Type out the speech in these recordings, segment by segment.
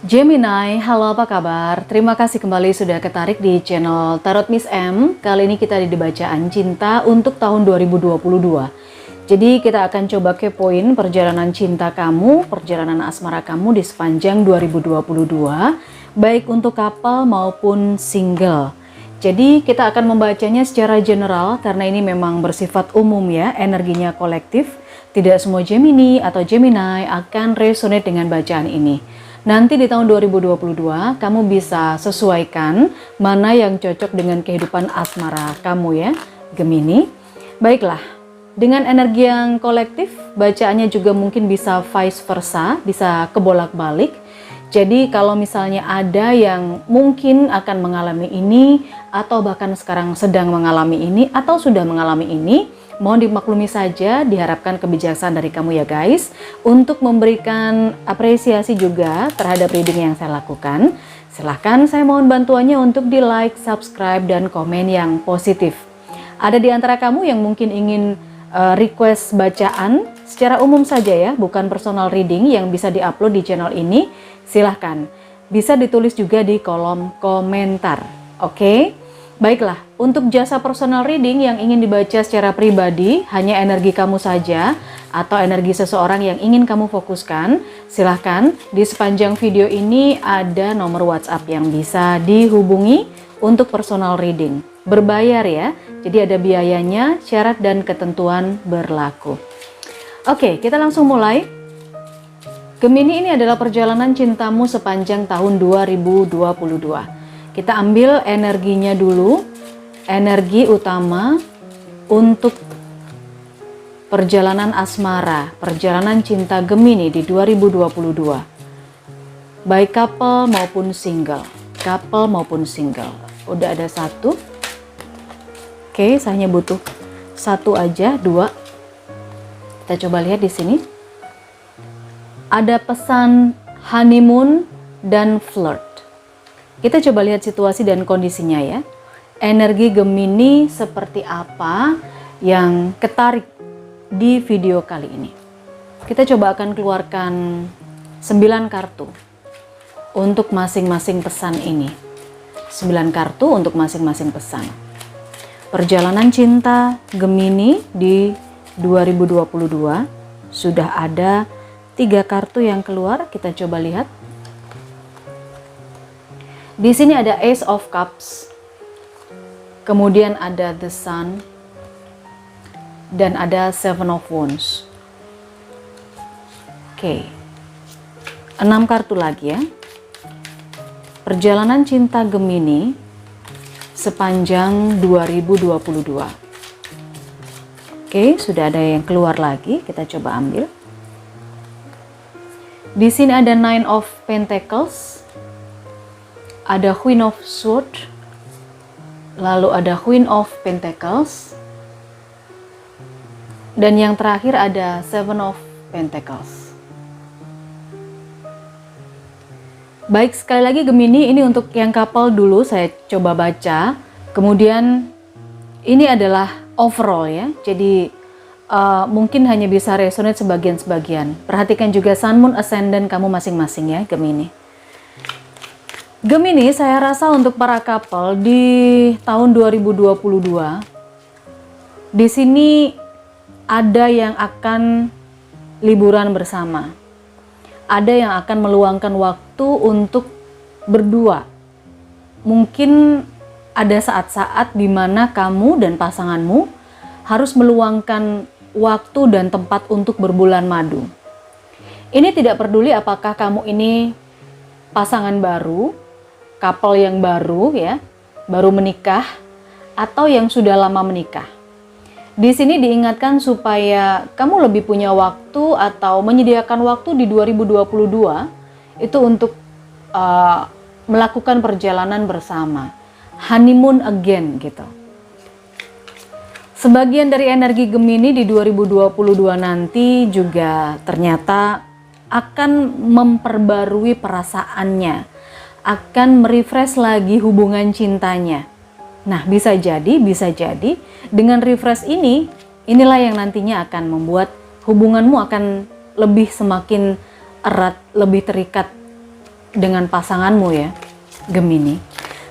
Gemini, halo apa kabar? Terima kasih kembali sudah ketarik di channel Tarot Miss M. Kali ini kita di bacaan cinta untuk tahun 2022. Jadi kita akan coba kepoin perjalanan cinta kamu, perjalanan asmara kamu di sepanjang 2022, baik untuk couple maupun single. Jadi kita akan membacanya secara general karena ini memang bersifat umum ya, energinya kolektif. Tidak semua Gemini atau Gemini akan resonate dengan bacaan ini. Nanti di tahun 2022 kamu bisa sesuaikan mana yang cocok dengan kehidupan asmara kamu ya, Gemini. Baiklah, dengan energi yang kolektif, bacaannya juga mungkin bisa vice versa, bisa kebolak-balik. Jadi kalau misalnya ada yang mungkin akan mengalami ini, atau bahkan sekarang sedang mengalami ini, atau sudah mengalami ini, mohon dimaklumi saja, diharapkan kebijaksanaan dari kamu ya guys, untuk memberikan apresiasi juga terhadap reading yang saya lakukan. Silahkan saya mohon bantuannya untuk di like, subscribe, dan komen yang positif. Ada di antara kamu yang mungkin ingin request bacaan secara umum saja ya, bukan personal reading yang bisa diupload di channel ini, silahkan. Bisa ditulis juga di kolom komentar, oke? Baiklah, untuk jasa personal reading yang ingin dibaca secara pribadi, hanya energi kamu saja, atau energi seseorang yang ingin kamu fokuskan, silahkan di sepanjang video ini ada nomor WhatsApp yang bisa dihubungi untuk personal reading. Berbayar ya, jadi ada biayanya, syarat dan ketentuan berlaku. Oke, kita langsung mulai. Gemini, ini adalah perjalanan cintamu sepanjang tahun 2022. Kita ambil energinya dulu, energi utama untuk perjalanan asmara, perjalanan cinta Gemini di 2022. Baik couple maupun single, couple maupun single. Udah ada satu. Oke, saya hanya butuh satu aja, dua. Kita coba lihat di sini. Ada pesan honeymoon dan flirt. Kita coba lihat situasi dan kondisinya ya. Energi Gemini seperti apa yang ketarik di video kali ini. Kita coba akan keluarkan 9 kartu untuk masing-masing pesan ini. 9 kartu untuk masing-masing pesan. Perjalanan cinta Gemini di 2022 sudah ada 3 kartu yang keluar. Kita coba lihat. Di sini ada Ace of Cups, kemudian ada The Sun, dan ada Seven of Wands. Oke, 6 kartu lagi ya. Perjalanan cinta Gemini sepanjang 2022. Oke, sudah ada yang keluar lagi, kita coba ambil. Di sini ada Nine of Pentacles, ada Queen of Swords, lalu ada Queen of Pentacles, dan yang terakhir ada Seven of Pentacles. Baik, sekali lagi Gemini, ini untuk yang couple dulu saya coba baca, kemudian ini adalah overall ya, jadi mungkin hanya bisa resonate sebagian-sebagian. Perhatikan juga Sun, Moon, Ascendant kamu masing-masing ya Gemini. Gemini, saya rasa untuk para couple di tahun 2022, di sini ada yang akan liburan bersama. Ada yang akan meluangkan waktu untuk berdua. Mungkin ada saat-saat di mana kamu dan pasanganmu harus meluangkan waktu dan tempat untuk berbulan madu. Ini tidak peduli apakah kamu ini pasangan baru, couple yang baru ya, baru menikah, atau yang sudah lama menikah. Di sini diingatkan supaya kamu lebih punya waktu atau menyediakan waktu di 2022 itu untuk melakukan perjalanan bersama, honeymoon again gitu. Sebagian dari energi Gemini di 2022 nanti juga ternyata akan memperbarui perasaannya, akan merefresh lagi hubungan cintanya. Nah, bisa jadi dengan refresh ini, inilah yang nantinya akan membuat hubunganmu akan lebih semakin erat, lebih terikat dengan pasanganmu ya, Gemini.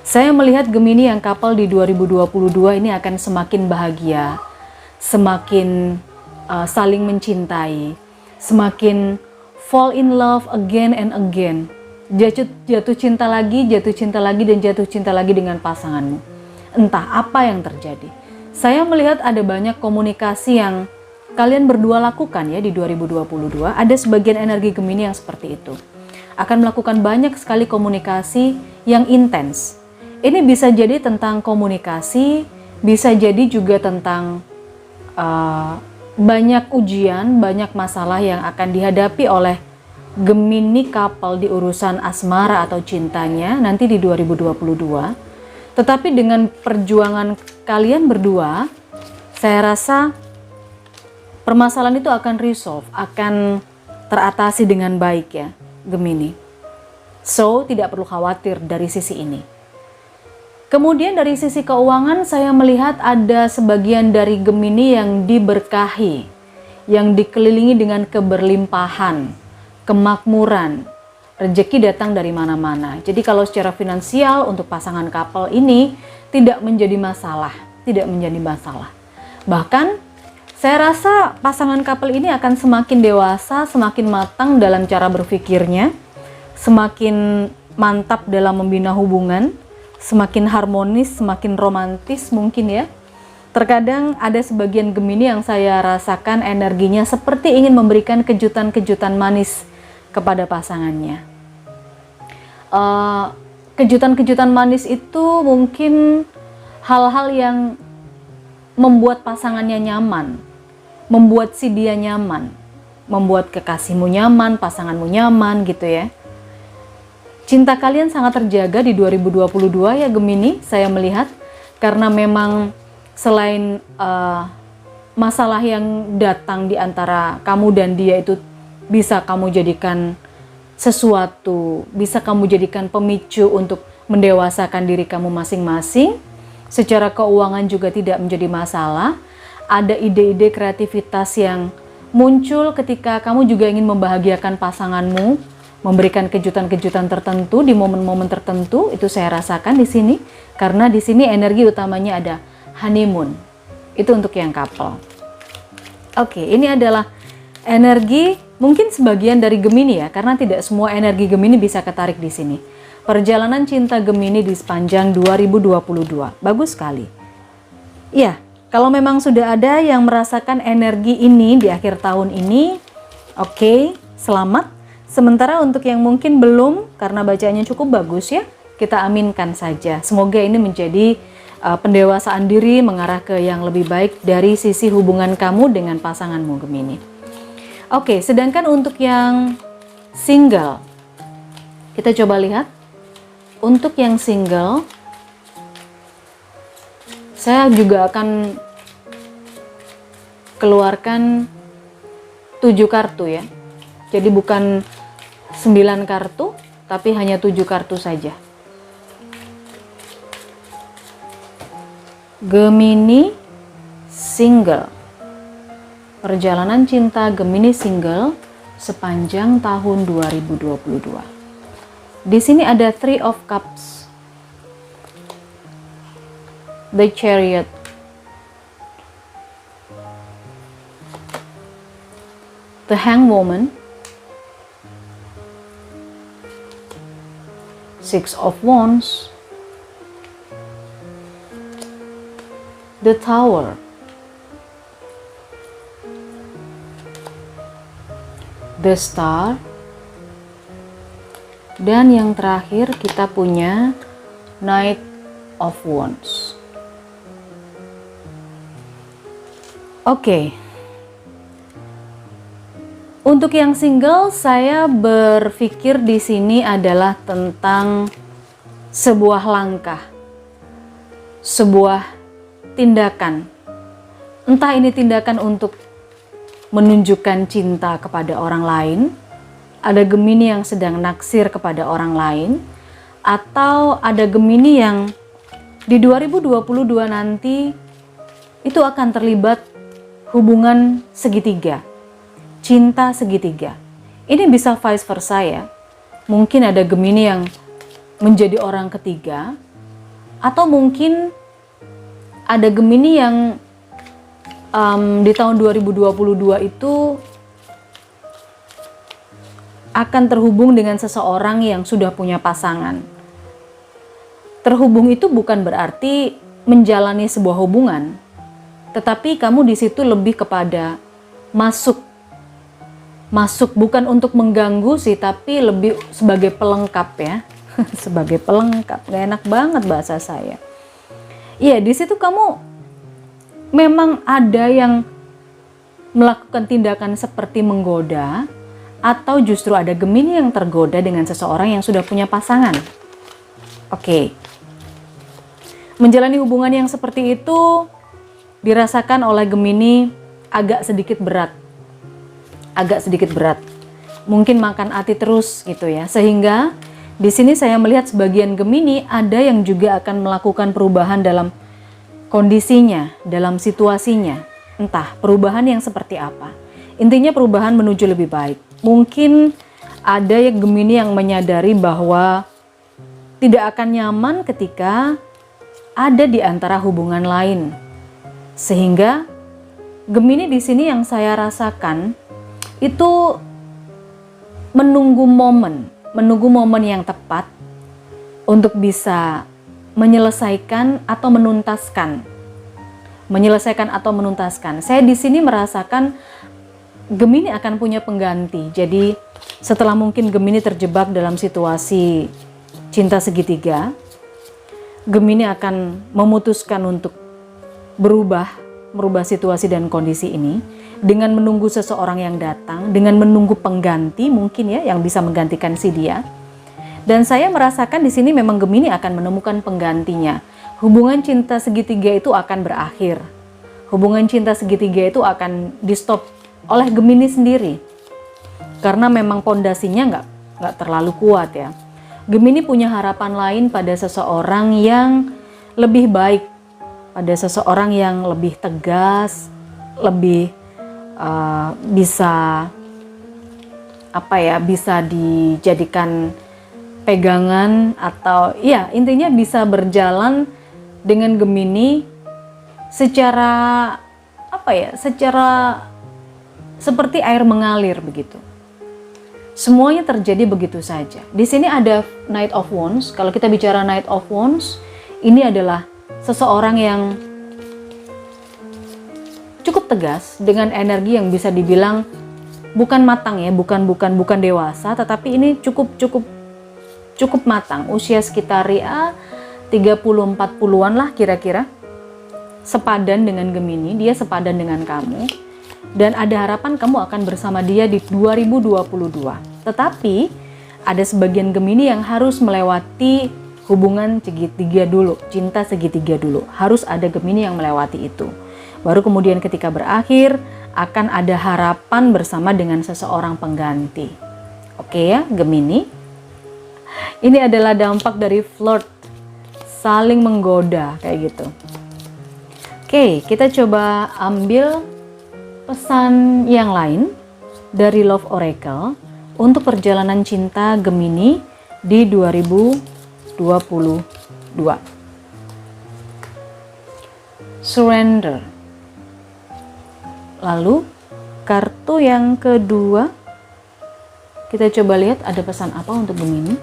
Saya melihat Gemini yang couple di 2022 ini akan semakin bahagia, semakin saling mencintai, semakin fall in love again and again. Jatuh cinta lagi, dan jatuh cinta lagi dengan pasanganmu. Entah apa yang terjadi. Saya melihat ada banyak komunikasi yang kalian berdua lakukan ya di 2022. Ada sebagian energi Gemini yang seperti itu. Akan melakukan banyak sekali komunikasi yang intens. Ini bisa jadi tentang komunikasi, bisa jadi juga tentang banyak ujian, banyak masalah yang akan dihadapi oleh Gemini couple di urusan asmara atau cintanya nanti di 2022. Tetapi dengan perjuangan kalian berdua, saya rasa permasalahan itu akan resolve, akan teratasi dengan baik ya, Gemini. So, tidak perlu khawatir dari sisi ini. Kemudian dari sisi keuangan, saya melihat ada sebagian dari Gemini yang diberkahi, yang dikelilingi dengan keberlimpahan, kemakmuran, rezeki datang dari mana-mana. Jadi kalau secara finansial untuk pasangan couple ini tidak menjadi masalah, Bahkan saya rasa pasangan couple ini akan semakin dewasa, semakin matang dalam cara berpikirnya, semakin mantap dalam membina hubungan, semakin harmonis, semakin romantis mungkin ya. Terkadang ada sebagian Gemini yang saya rasakan energinya seperti ingin memberikan kejutan-kejutan manis kepada pasangannya. Kejutan-kejutan manis itu mungkin hal-hal yang membuat pasangannya nyaman, membuat si dia nyaman, membuat kekasihmu nyaman, pasanganmu nyaman gitu ya. Cinta kalian sangat terjaga di 2022 ya Gemini, saya melihat, karena memang selain masalah yang datang di antara kamu dan dia itu bisa kamu jadikan sesuatu, bisa kamu jadikan pemicu untuk mendewasakan diri kamu masing-masing. Secara keuangan juga tidak menjadi masalah. Ada ide-ide kreativitas yang muncul ketika kamu juga ingin membahagiakan pasanganmu, memberikan kejutan-kejutan tertentu di momen-momen tertentu. Itu saya rasakan di sini, karena di sini energi utamanya ada honeymoon. Itu untuk yang couple. Oke, ini adalah energi mungkin sebagian dari Gemini ya, karena tidak semua energi Gemini bisa ketarik di sini. Perjalanan cinta Gemini di sepanjang 2022. Bagus sekali. Iya, kalau memang sudah ada yang merasakan energi ini di akhir tahun ini, oke, selamat. Sementara untuk yang mungkin belum, karena bacanya cukup bagus ya, kita aminkan saja. Semoga ini menjadi pendewasaan diri mengarah ke yang lebih baik dari sisi hubungan kamu dengan pasanganmu Gemini. Oke, sedangkan untuk yang single, kita coba lihat. Untuk yang single, saya juga akan keluarkan 7 kartu ya. Jadi bukan 9 kartu, tapi hanya 7 kartu saja. Gemini single. Perjalanan cinta Gemini single sepanjang tahun 2022. Di sini ada Three of Cups, The Chariot, The Hanged Woman, Six of Wands, The Tower, The Star, dan yang terakhir kita punya Knight of Wands. Oke. Untuk yang single, saya berpikir di sini adalah tentang sebuah langkah, sebuah tindakan. Entah ini tindakan untuk menunjukkan cinta kepada orang lain, ada Gemini yang sedang naksir kepada orang lain, atau ada Gemini yang di 2022 nanti itu akan terlibat hubungan segitiga, cinta segitiga. Ini bisa vice versa ya. mungkin ada Gemini yang menjadi orang ketiga, atau mungkin ada Gemini yang di tahun 2022 itu akan terhubung dengan seseorang yang sudah punya pasangan. Terhubung itu bukan berarti menjalani sebuah hubungan, tetapi kamu di situ lebih kepada masuk bukan untuk mengganggu sih, tapi lebih sebagai pelengkap ya. Sebagai pelengkap, gak enak banget bahasa saya. Iya, di situ kamu memang ada yang melakukan tindakan seperti menggoda, atau justru ada Gemini yang tergoda dengan seseorang yang sudah punya pasangan. Oke. Menjalani hubungan yang seperti itu dirasakan oleh Gemini agak sedikit berat. Mungkin makan hati terus gitu ya. Sehingga di sini saya melihat sebagian Gemini ada yang juga akan melakukan perubahan dalam kondisinya, dalam situasinya. Entah perubahan yang seperti apa. Intinya perubahan menuju lebih baik. Mungkin ada yang Gemini yang menyadari bahwa tidak akan nyaman ketika ada di antara hubungan lain. Sehingga Gemini di sini yang saya rasakan itu menunggu momen yang tepat untuk bisa menyelesaikan atau menuntaskan. Saya di sini merasakan Gemini akan punya pengganti. Jadi setelah mungkin Gemini terjebak dalam situasi cinta segitiga, Gemini akan memutuskan untuk merubah situasi dan kondisi ini dengan menunggu seseorang yang datang, dengan menunggu pengganti mungkin ya yang bisa menggantikan si dia. Dan saya merasakan di sini memang Gemini akan menemukan penggantinya. Hubungan cinta segitiga itu akan berakhir. Hubungan cinta segitiga itu akan di-stop oleh Gemini sendiri. Karena memang pondasinya nggak terlalu kuat ya. Gemini punya harapan lain pada seseorang yang lebih baik, pada seseorang yang lebih tegas, lebih bisa dijadikan pegangan, atau ya intinya bisa berjalan dengan Gemini secara seperti air mengalir begitu. Semuanya terjadi begitu saja. Di sini ada Knight of Wands. Kalau kita bicara Knight of Wands, ini adalah seseorang yang cukup tegas dengan energi yang bisa dibilang bukan matang ya, bukan dewasa, tetapi ini cukup matang. Usia sekitar 30-40-an lah kira-kira. Sepadan dengan Gemini, dia sepadan dengan kamu. Dan ada harapan kamu akan bersama dia di 2022. Tetapi ada sebagian Gemini yang harus melewati hubungan segitiga dulu, cinta segitiga dulu. Harus ada Gemini yang melewati itu. Baru kemudian ketika berakhir akan ada harapan bersama dengan seseorang pengganti. Oke ya Gemini. Ini adalah dampak dari flirt, saling menggoda kayak gitu. Oke, kita coba ambil pesan yang lain dari Love Oracle untuk perjalanan cinta Gemini di 2022. Surrender. Lalu kartu yang kedua, kita coba lihat ada pesan apa untuk Gemini.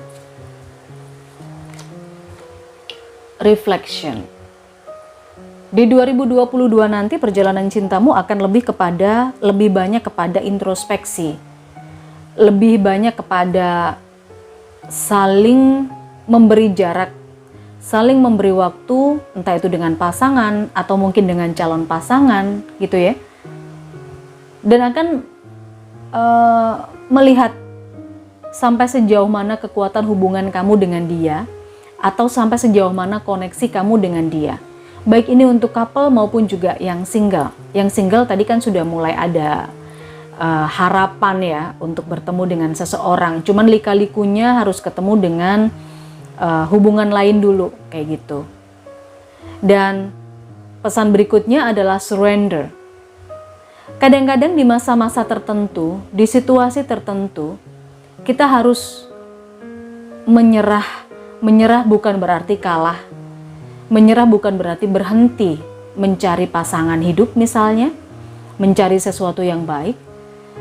Reflection. Di 2022 nanti perjalanan cintamu akan lebih banyak kepada introspeksi. Lebih banyak kepada saling memberi jarak, saling memberi waktu, entah itu dengan pasangan atau mungkin dengan calon pasangan gitu ya. Dan akan melihat sampai sejauh mana kekuatan hubungan kamu dengan dia, atau sampai sejauh mana koneksi kamu dengan dia. Baik ini untuk couple maupun juga yang single. Yang single tadi kan sudah mulai ada harapan ya untuk bertemu dengan seseorang. Cuman lika-likunya harus ketemu dengan hubungan lain dulu kayak gitu. Dan pesan berikutnya adalah surrender. Kadang-kadang di masa-masa tertentu, di situasi tertentu, kita harus menyerah. Menyerah bukan berarti kalah. Menyerah bukan berarti berhenti mencari pasangan hidup misalnya, mencari sesuatu yang baik.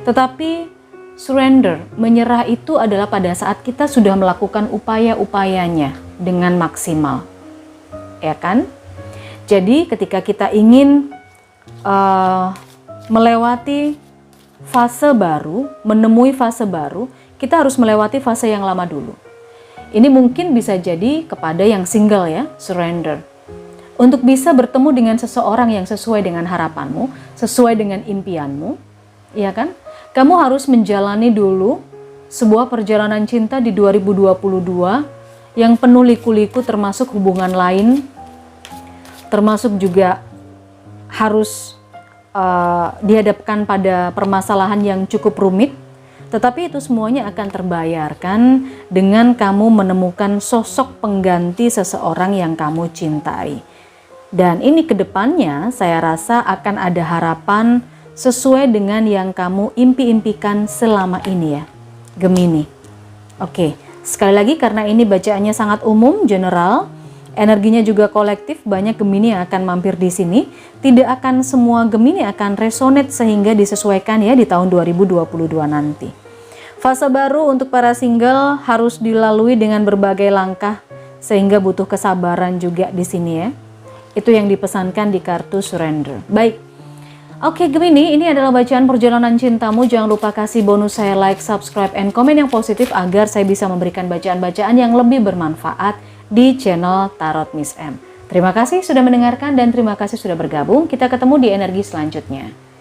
Tetapi surrender, menyerah itu adalah pada saat kita sudah melakukan upaya-upayanya dengan maksimal. Ya kan? Jadi ketika kita ingin melewati fase baru, menemui fase baru, kita harus melewati fase yang lama dulu. Ini mungkin bisa jadi kepada yang single ya, surrender. Untuk bisa bertemu dengan seseorang yang sesuai dengan harapanmu, sesuai dengan impianmu, ya kan? Kamu harus menjalani dulu sebuah perjalanan cinta di 2022 yang penuh liku-liku, termasuk hubungan lain, termasuk juga harus dihadapkan pada permasalahan yang cukup rumit. Tetapi itu semuanya akan terbayarkan dengan kamu menemukan sosok pengganti seseorang yang kamu cintai. Dan ini kedepannya saya rasa akan ada harapan sesuai dengan yang kamu impi-impikan selama ini ya, Gemini. Oke, sekali lagi karena ini bacaannya sangat umum, general, energinya juga kolektif, banyak Gemini yang akan mampir di sini. Tidak akan semua Gemini akan resonate sehingga disesuaikan ya di tahun 2022 nanti. Fase baru untuk para single harus dilalui dengan berbagai langkah sehingga butuh kesabaran juga di sini ya. Itu yang dipesankan di kartu surrender. Baik. Oke Gemini, ini adalah bacaan perjalanan cintamu. Jangan lupa kasih bonus saya like, subscribe, and komen yang positif agar saya bisa memberikan bacaan-bacaan yang lebih bermanfaat di channel Tarot Miss M. Terima kasih sudah mendengarkan dan terima kasih sudah bergabung. Kita ketemu di energi selanjutnya.